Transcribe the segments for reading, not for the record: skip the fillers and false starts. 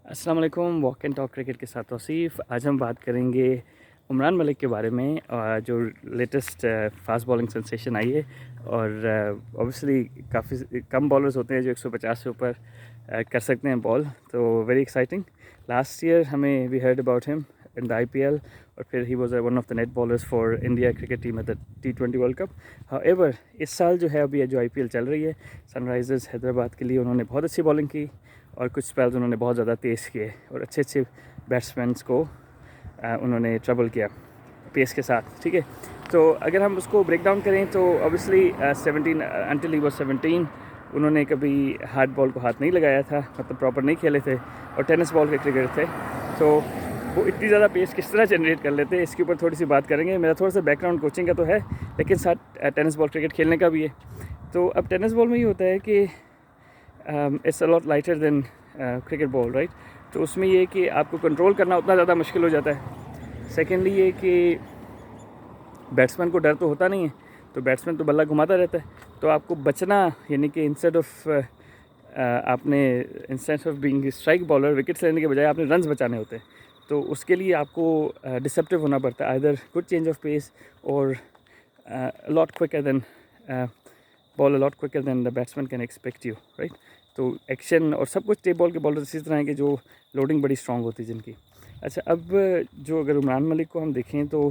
अस्सलाम वालेकुम। Walk and talk cricket के साथ तौसीफ़। आज हम बात करेंगे उमरान मलिक के बारे में, जो लेटेस्ट फास्ट बॉलिंग सेंसेशन आई है। और ऑब्वियसली काफ़ी कम बॉलर्स होते हैं जो 150 से ऊपर कर सकते हैं बॉल, तो वेरी एक्साइटिंग। लास्ट ईयर हमें we heard about him in the IPL, और फिर he was one of the net bowlers for India cricket team at the T20 world cup. However इस साल जो है अभी जो IPL चल रही है, सनराइज़र्स हैदराबाद के लिए उन्होंने बहुत अच्छी बॉलिंग की और कुछ स्पेल्स उन्होंने बहुत ज़्यादा तेज़ किए और अच्छे अच्छे बैट्समैन्स को उन्होंने ट्रबल किया पेस के साथ। ठीक है, तो अगर हम उसको ब्रेक डाउन करें तो ऑब्वियसली 17 अंटिल ही वाज 17 उन्होंने कभी हार्ड बॉल को हाथ नहीं लगाया था, मतलब प्रॉपर नहीं खेले थे और टेनिस बॉल के क्रिकेटर थे। तो वो इतनी ज़्यादा पेस किस तरह जनरेट कर लेते हैं, इसके ऊपर थोड़ी सी बात करेंगे। मेरा थोड़ा सा बैकग्राउंड कोचिंग का तो है, लेकिन साथ टेनिस बॉल क्रिकेट खेलने का भी है। तो अब टेनिस बॉल में ये होता है कि it's a lot lighter than cricket ball, right. तो उसमें ये कि आपको कंट्रोल करना उतना ज़्यादा मुश्किल हो जाता है। सेकेंडली ये कि बैट्समैन को डर तो होता नहीं है, तो बैट्समैन तो बल्ला घुमाता रहता है, तो आपको बचना, यानी कि instead of being strike bowler, wickets लेने के बजाय आपने रन्स बचाने होते हैं। तो उसके लिए आपको डिसेप्टिव होना पड़ता है, either good change of pace or lot quicker than ball a lot quicker than the batsman can expect you, right. तो एक्शन और सब कुछ टेप बॉल के बॉलर इसी तरह हैं कि जो लोडिंग बड़ी स्ट्रॉन्ग होती है जिनकी। अच्छा, अब जो अगर उमरान मलिक को हम देखें तो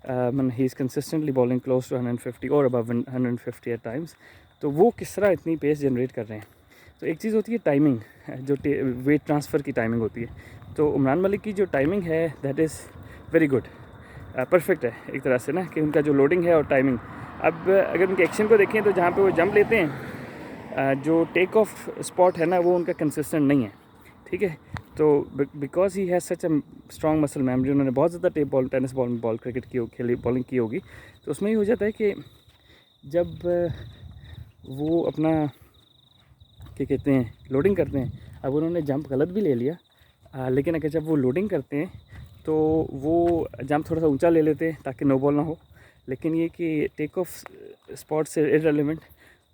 he is consistently bowling close to 150 और अबव 150 एट टाइम्स। तो वो किस तरह इतनी पेस जनरेट कर रहे हैं। तो एक चीज़ होती है टाइमिंग, जो वेट ट्रांसफ़र की टाइमिंग होती है। तो उमरान मलिक की जो टाइमिंग है that is very good, perfect है एक तरह से ना, कि उनका जो लोडिंग है और टाइमिंग। अब अगर उनके एक्शन को देखें तो जहाँ पे वो जंप लेते हैं, जो टेक ऑफ स्पॉट है ना, वो उनका कंसिस्टेंट नहीं है। ठीक है, तो because he has such a strong muscle memory, उन्होंने बहुत ज़्यादा टेप बॉल, टेनिस बॉल में बॉल क्रिकेट की खेली, बॉलिंग की होगी। तो उसमें ये हो जाता है कि जब वो अपना क्या कहते हैं लोडिंग करते हैं, अब उन्होंने जंप गलत भी ले लिया, लेकिन अगर जब वो लोडिंग करते हैं तो वो जंप थोड़ा सा ऊंचा ले लेते हैं ताकि नो बॉल ना हो। लेकिन ये कि टेक ऑफ स्पॉट से इररिलेवेंट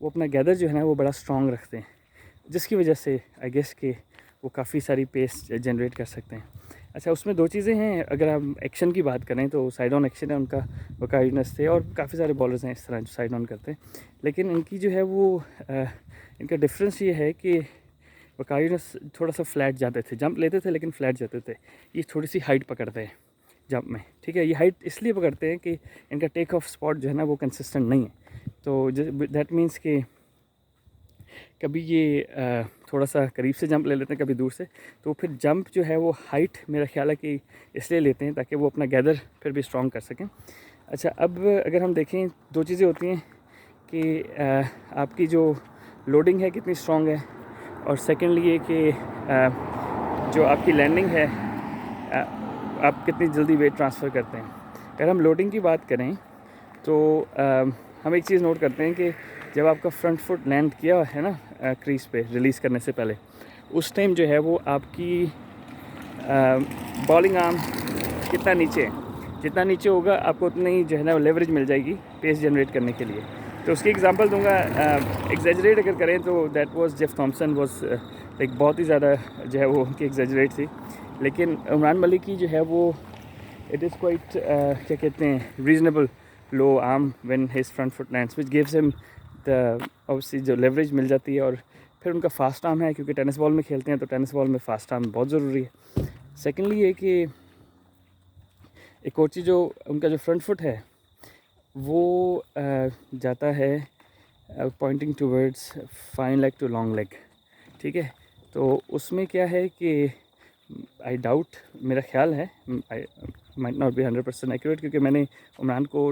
वो अपना गैदर जो है ना वो बड़ा स्ट्रॉन्ग रखते हैं, जिसकी वजह से आई गेस कि वो काफ़ी सारी पेस जनरेट कर सकते हैं। अच्छा, उसमें दो चीज़ें हैं। अगर हम एक्शन की बात करें तो साइड ऑन एक्शन है उनका, वकाइडनेस थे, और काफ़ी सारे बॉलर्स हैं इस तरह जो साइड ऑन करते हैं। लेकिन इनकी जो है वो इनका डिफरेंस ये है कि वकाइडनेस थोड़ा सा फ्लैट जाते थे, जंप लेते थे लेकिन फ्लैट जाते थे। ये थोड़ी सी हाइट पकड़ते हैं जंप में। ठीक है, ये हाइट इसलिए पकड़ते हैं कि इनका टेक ऑफ स्पॉट जो है ना वो कंसिस्टेंट नहीं है। तो दैट मीन्स कि कभी ये थोड़ा सा करीब से जंप ले लेते हैं, कभी दूर से। तो फिर जंप जो है वो हाइट मेरा ख्याल है कि इसलिए लेते हैं ताकि वो अपना गैदर फिर भी स्ट्रॉन्ग कर सकें। अच्छा, अब अगर हम देखें दो चीज़ें होती हैं कि आपकी जो लोडिंग है कितनी स्ट्रॉन्ग है, और सेकेंडली ये कि जो आपकी लैंडिंग है, आप कितनी जल्दी वेट ट्रांसफ़र करते हैं। अगर हम लोडिंग की बात करें तो हम एक चीज़ नोट करते हैं कि जब आपका फ्रंट फुट लैंड किया है ना क्रीज पे रिलीज़ करने से पहले, उस टाइम जो है वो आपकी बॉलिंग आर्म कितना नीचे है, जितना नीचे होगा आपको उतनी ही जो है ना लेवरेज मिल जाएगी पेस जनरेट करने के लिए। तो उसकी एग्जांपल दूंगा, एग्जैजरेट अगर करें तो that was Jeff Thompson was like बहुत ही ज़्यादा जो है वो उनकी एग्जैजरेट थी। लेकिन उमरान मलिक की जो है वो इट इज़ क्वाइट क्या कहते हैं reasonable low arm when his front foot lands, which gives him the obviously जो लेवरेज मिल जाती है। और फिर उनका फास्ट आर्म है, क्योंकि टेनिस बॉल में खेलते हैं तो टेनिस बॉल में फास्ट आर्म बहुत ज़रूरी है। सेकेंडली ये कि एक और चीज़, जो उनका जो फ्रंट फुट है वो जाता है pointing towards fine leg to long leg. ठीक है, तो उसमें क्या है कि आई डाउट, मेरा ख्याल है, I might not be 100% accurate, क्योंकि मैंने उमरान को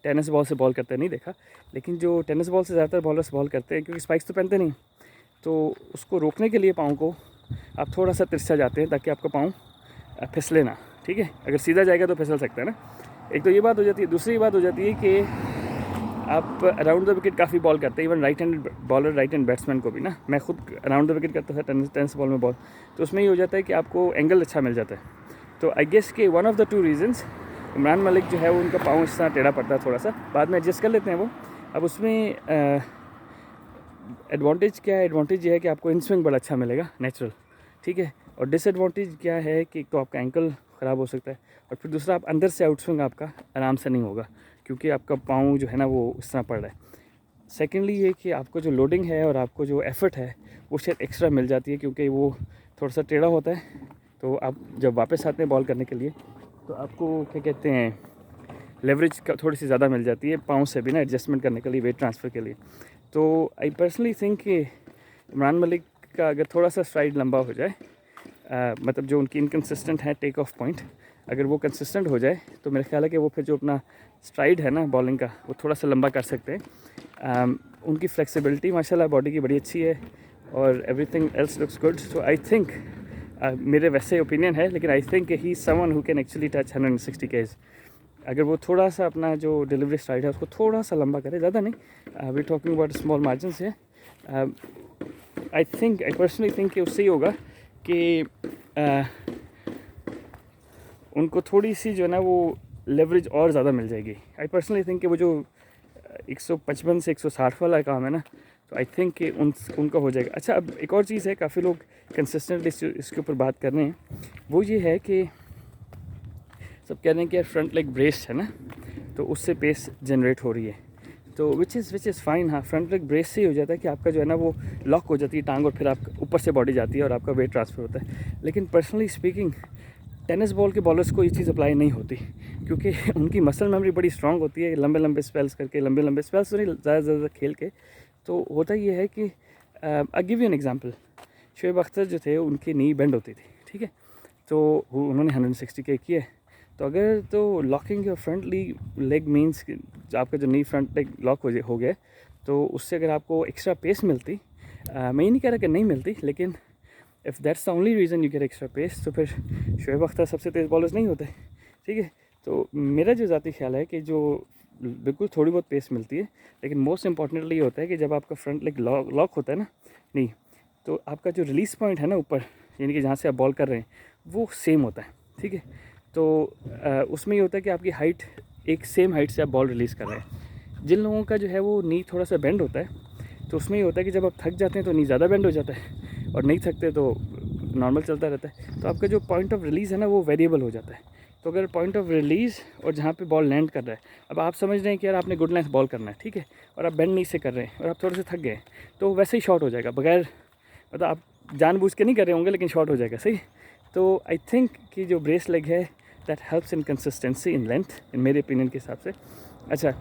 टेनिस बॉल से बॉल करते नहीं देखा। लेकिन जो टेनिस बॉल से ज़्यादातर बॉलर्स बॉल करते हैं, क्योंकि स्पाइक्स तो पहनते नहीं, तो उसको रोकने के लिए पाँव को आप थोड़ा सा तिरछा जाते हैं ताकि आपका पाँव फिसले ना। ठीक है, अगर सीधा जाएगा तो फिसल सकता है ना। एक तो ये बात हो जाती है। दूसरी बात हो जाती है कि आप अराउंड द विकेट काफ़ी बॉल करते हैं, even right hand bowler, right hand batsman को भी ना। मैं खुद अराउंड द विकेट करता था टेनिस बॉल में बॉल, तो उसमें ये हो जाता है कि आपको एंगल अच्छा मिल जाता है। तो आई गेस कि one of the two reasons Imran Malik जो है वो उनका पाँव इस तरह टेढ़ा पड़ता है थोड़ा सा, बाद में एडजस्ट कर लेते हैं वो। अब उसमें एडवांटेज क्या है? एडवांटेज ये है कि आपको इन स्विंग बड़ा अच्छा मिलेगा नेचुरल, ठीक है। और डिसएडवांटेज क्या है कि तो आपका एंकल ख़राब हो सकता है, और फिर दूसरा आप अंदर से आउट स्विंग आपका आराम से नहीं होगा क्योंकि आपका पाँव जो है ना वो इस तरह पड़ रहा है। सेकेंडली ये कि आपको जो लोडिंग है और आपको जो एफ़र्ट है वो शायद एक्स्ट्रा मिल जाती है क्योंकि वो थोड़ा सा टेढ़ा होता है, तो आप जब वापस आते हैं बॉल करने के लिए तो आपको क्या कहते हैं लेवरेज थोड़ी सी ज़्यादा मिल जाती है पाँव से भी ना एडजस्टमेंट करने के लिए, वेट ट्रांसफ़र के लिए। तो आई पर्सनली थिंक कि इमरान मलिक का अगर थोड़ा सा स्ट्राइड लंबा हो जाए, मतलब जो उनकी इनकन्सिस्टेंट है टेक ऑफ पॉइंट, अगर वो कंसिस्टेंट हो जाए तो मेरा ख्याल है कि वो फिर जो अपना स्ट्राइड है ना बॉलिंग का वो थोड़ा सा लंबा कर सकते हैं। उनकी फ्लेक्सिबिलिटी माशाल्लाह बॉडी की बड़ी अच्छी है और everything else looks good. So I think मेरे वैसे ओपिनियन है, लेकिन I think he someone who can actually touch 160 केज। अगर वो थोड़ा सा अपना जो डिलीवरी स्ट्राइड है उसको थोड़ा सा लंबा करे, ज़्यादा नहीं, we talking about small margin से, आई पर्सनली थिंक कि उससे ही होगा कि उनको थोड़ी सी जो है ना वो लेवरेज और ज़्यादा मिल जाएगी। आई पर्सनली थिंक कि वो जो 155 से 160 वाला काम है ना, तो आई थिंक कि उनका हो जाएगा। अच्छा, अब एक और चीज़ है, काफ़ी लोग कंसिस्टेंटली इसके ऊपर बात कर रहे हैं, वो ये है कि सब कह रहे हैं कि यार फ्रंट लेग ब्रेस है ना, तो उससे पेस जनरेट हो रही है, तो विच इज़ फाइन। हाँ, फ्रंट लेग ब्रेस से ही हो जाता है कि आपका जो है ना वो लॉक हो जाती है टांग और फिर आप ऊपर से बॉडी जाती है और आपका वेट ट्रांसफ़र होता है। लेकिन पर्सनली स्पीकिंग टेनिस बॉल के बॉलर्स को ये चीज़ अप्लाई नहीं होती क्योंकि उनकी मसल मेमोरी बड़ी स्ट्रांग होती है, लंबे लंबे स्पेल्स करके, लंबे स्पेल्स तो नहीं, ज़्यादा खेल के। तो होता ये है कि I give you an example, Shoaib Akhtar जो थे उनकी नी बेंड होती थी, ठीक है, तो उन्होंने 160 के किए। तो अगर तो locking your front leg means आपका जो नी फ्रंट लेग लॉक हो गया, तो उससे अगर आपको एक्स्ट्रा पेस मिलती, मैं ये नहीं कह रहा कि नहीं मिलती, लेकिन if that's the only reason you get extra pace, तो फिर शोएब अख्तर सबसे तेज़ बॉलर्स नहीं होते, ठीक है। तो मेरा जो ज़ाती ख्याल है कि जो बिल्कुल थोड़ी बहुत पेस मिलती है, लेकिन मोस्ट इंपॉर्टेंटली ये होता है कि जब आपका फ्रंट लेग लॉक होता है ना नहीं, तो आपका जो रिलीज़ पॉइंट है ना ऊपर, यानी कि जहाँ से आप बॉल कर रहे हैं वो सेम होता है, ठीक है। तो उसमें ये होता है कि आपकी हाइट एक सेम हाइट से आप बॉल रिलीज़ कर रहे हैं। जिन लोगों का जो है वो नी थोड़ा सा बेंड होता है, तो उसमें ये होता है कि जब आप थक जाते हैं तो नी ज़्यादा बेंड हो जाता है, और नहीं थकते तो नॉर्मल चलता रहता है। तो आपका जो पॉइंट ऑफ रिलीज़ है ना वो वेरिएबल हो जाता है। तो अगर पॉइंट ऑफ रिलीज़ और जहाँ पे बॉल लैंड कर रहा है, अब आप समझ रहे हैं कि यार आपने गुड लेंथ बॉल करना है, ठीक है, और आप बेंड नी से कर रहे हैं और आप थोड़े से थक गए, तो वैसे ही शॉर्ट हो जाएगा, बगैर मतलब आप जानबूझ के नहीं कर रहे होंगे लेकिन शॉर्ट हो जाएगा, सही। तो आई थिंक कि जो ब्रेस लेग है that helps in consistency in length, in मेरे ओपिनियन के हिसाब से। अच्छा,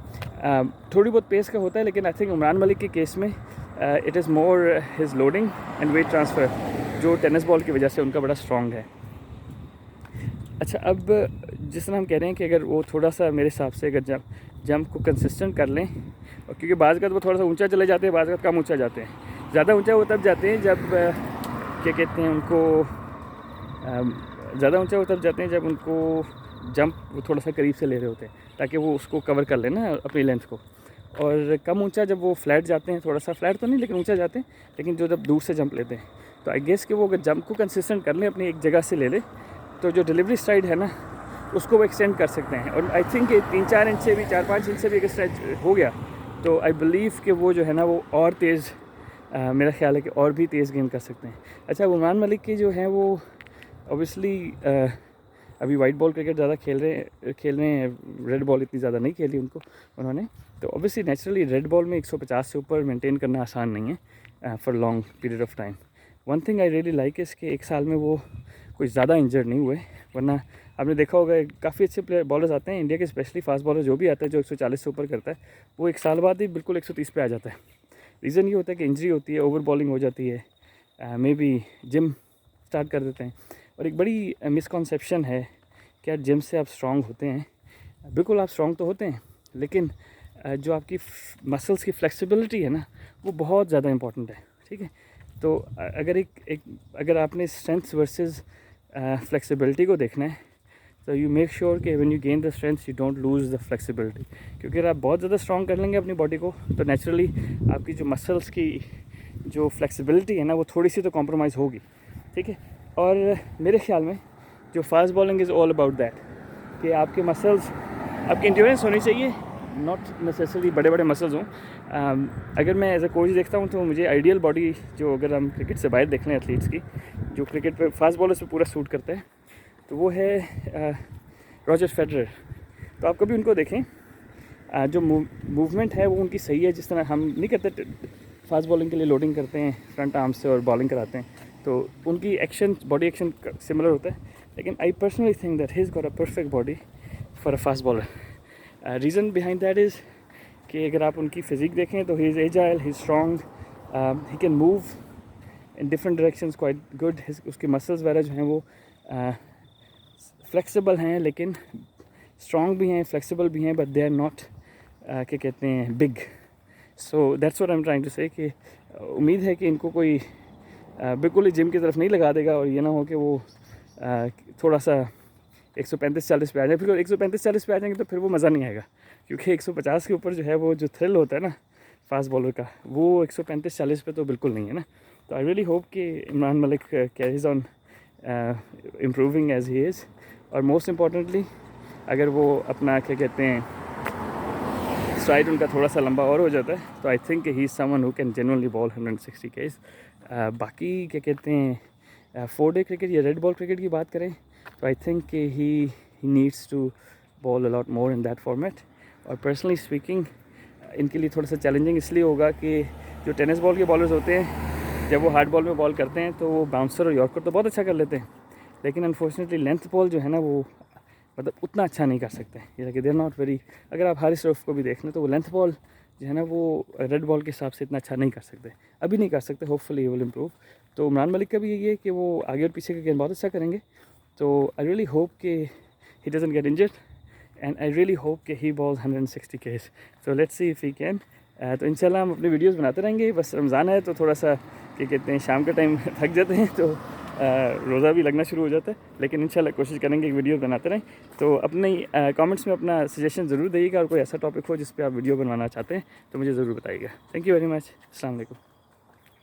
थोड़ी बहुत पेस का होता है, लेकिन आई थिंक इमरान मलिक के केस में it is more his loading and weight transfer, जो टेनिस बॉल की वजह से उनका बड़ा स्ट्रॉन्ग है। अच्छा, अब जिस तरह हम कह रहे हैं कि अगर वो थोड़ा सा मेरे हिसाब से अगर जंप को कंसिस्टेंट कर लें, और क्योंकि बाज़ का वो थोड़ा सा ऊंचा चले जाते हैं, बाज़ का कम ऊंचा जाते हैं, ज़्यादा ऊंचा वो तब जाते हैं जब क्या कहते हैं उनको, ज़्यादा ऊंचा वो तब जाते हैं जब उनको जंप वो थोड़ा सा करीब से ले रहे होते हैं ताकि वो उसको कवर कर लेना अपनी लेंथ को। और कम ऊंचा जब वो फ्लैट जाते हैं, थोड़ा सा फ्लैट तो नहीं लेकिन ऊंचा जाते हैं, लेकिन जो जब दूर से जंप लेते हैं, तो आई गेस कि वो अगर जंप को कंसिस्टेंट कर लें, अपनी एक जगह से ले लें, तो जो डिलीवरी स्ट्राइड है ना उसको वो एक्सटेंड कर सकते हैं। और आई थिंक 3-4 इंच से भी, 4-5 इंच से भी अगर स्ट्राइड हो गया तो आई बिलीव कि वो जो है ना वो और तेज़, मेरा ख्याल है कि और भी तेज़ गेम कर सकते हैं। अच्छा, इमरान मलिक की जो हैं वो ऑब्वियसली अभी वाइट बॉल क्रिकेट ज़्यादा खेल रहे हैं, रेड बॉल इतनी ज़्यादा नहीं खेली उन्होंने, तो ऑब्वियसली नेचुरली रेड बॉल में 150 से ऊपर मेंटेन करना आसान नहीं है for long period of time. One thing I really like is कि एक साल में वो कोई ज़्यादा इंजर्ड नहीं हुए, वरना आपने देखा होगा काफ़ी अच्छे प्लेयर बॉलर्स आते हैं इंडिया के, स्पेशली फास्ट बॉलर जो भी आता है जो 140 से ऊपर करता है, वो एक साल बाद ही बिल्कुल 130 पे आ जाता है। रीज़न ये होता है कि इंजरी होती है, ओवर बॉलिंग हो जाती है, मे बी जिम स्टार्ट कर देते हैं। और एक बड़ी मिसकॉन्सेप्शन है कि यार जिम से आप स्ट्रॉन्ग होते हैं, बिल्कुल आप स्ट्रॉन्ग तो होते हैं, लेकिन जो आपकी मसल्स की फ्लेक्सिबिलिटी है ना वो बहुत ज़्यादा इंपॉर्टेंट है, ठीक है। तो अगर आपने स्ट्रेंथ वर्सेस फ्लेक्सिबिलिटी को देखना है, तो यू मेक श्योर कि when you gain the strength you don't lose the flexibility, क्योंकि अगर आप बहुत ज़्यादा स्ट्रॉन्ग कर लेंगे अपनी बॉडी को, तो नेचुरली आपकी जो मसल्स की जो फ्लेक्सिबिलिटी है ना वो थोड़ी सी तो कॉम्प्रोमाइज़ होगी, ठीक है। और मेरे ख्याल में जो fast bowling is all about that, कि आपके मसल्स, आपकी एंड्योरेंस होनी चाहिए, नॉट नेसेसरी बड़े बड़े मसल्स हों। अगर मैं एज ए कोच देखता हूँ तो मुझे आइडियल बॉडी, जो अगर हम क्रिकेट से बाहर देख लें एथलीट्स की, जो क्रिकेट पे फास्ट बॉलर्स पे पूरा सूट करता है, तो वो है रॉजर फेडरर। तो आप कभी उनको देखें, जो मूवमेंट है वो उनकी सही है, जिस तरह हम नहीं करते फास्ट बॉलिंग के लिए लोडिंग करते हैं फ्रंट आर्म से और बॉलिंग कराते हैं, तो उनकी एक्शन बॉडी एक्शन सिमिलर होता है। लेकिन I personally think that he is got a perfect body for a fast bowler. Reason behind that is कि अगर आप उनकी फिज़िक देखें तो he is agile, he is strong, he can move in different directions quite good. उसके muscles वगैरह जो हैं वो फ्लेक्सिबल हैं, लेकिन स्ट्रॉन्ग भी हैं, फ्लेक्सिबल भी हैं, बट दे आर नॉट क्या कहते हैं big. So that's what I am trying to say कि उम्मीद है कि इनको कोई बिल्कुल ही जिम की तरफ नहीं लगा देगा और ये ना हो कि वो थोड़ा सा 135-40 पे आ जाए। फिर 135-40 पे आ जाएंगे तो फिर वो मज़ा नहीं आएगा, क्योंकि 150 के ऊपर जो है वो जो थ्रिल होता है ना फास्ट बॉलर का, वो 135-40 पे तो बिल्कुल नहीं है ना। तो आई रियली होप कि Imran Malik carries on improving as he is, और मोस्ट इम्पॉर्टेंटली अगर वो अपना क्या कहते हैं स्ट्राइड उनका थोड़ा सा लंबा और हो जाता है, तो I think he is someone who can genuinely bowl 160 केज। बाकी क्या कहते हैं 4-डे क्रिकेट या रेड बॉल क्रिकेट की बात करें तो I think he needs to bowl a lot more in that format. और पर्सनली स्पीकिंग इनके लिए थोड़ा सा चैलेंजिंग इसलिए होगा कि जो टेनिस बॉल के बॉलर्स होते हैं, जब वो हार्ड बॉल में बॉल करते हैं तो वो बाउंसर और यॉर्कर तो बहुत अच्छा कर लेते हैं, लेकिन अनफॉर्चुनेटली लेंथ बॉल जो है ना वो मतलब उतना अच्छा नहीं कर सकते। जैसे कि दे आर नॉट वेरी, अगर आप हारिस रऊफ को भी देख लें तो वो लेंथ बॉल जो है ना वो रेड बॉल के हिसाब से इतना अच्छा नहीं कर सकते, अभी नहीं कर सकते। Hopefully will improve. तो इमरान मलिक का भी यही है कि वो आगे और पीछे का गेंद बहुत अच्छा करेंगे। तो आई रियली होप कि he doesn't get injured and I really hope कि ही बॉल्स 160 केज। So let's see if he can. तो इंशाल्लाह हम अपनी वीडियोस बनाते रहेंगे। बस रमज़ान है तो थोड़ा सा क्या कहते हैं शाम का टाइम थक जाते हैं, तो रोज़ा भी लगना शुरू हो जाता है, लेकिन इंशाल्लाह कोशिश करेंगे कि वीडियो बनाते रहें। तो अपने कमेंट्स में अपना सजेशन ज़रूर दिएगा, और कोई ऐसा टॉपिक हो जिस पे आप वीडियो बनवाना चाहते हैं तो मुझे ज़रूर बताइएगा। Thank you very much. अस्सलाम वालेकुम।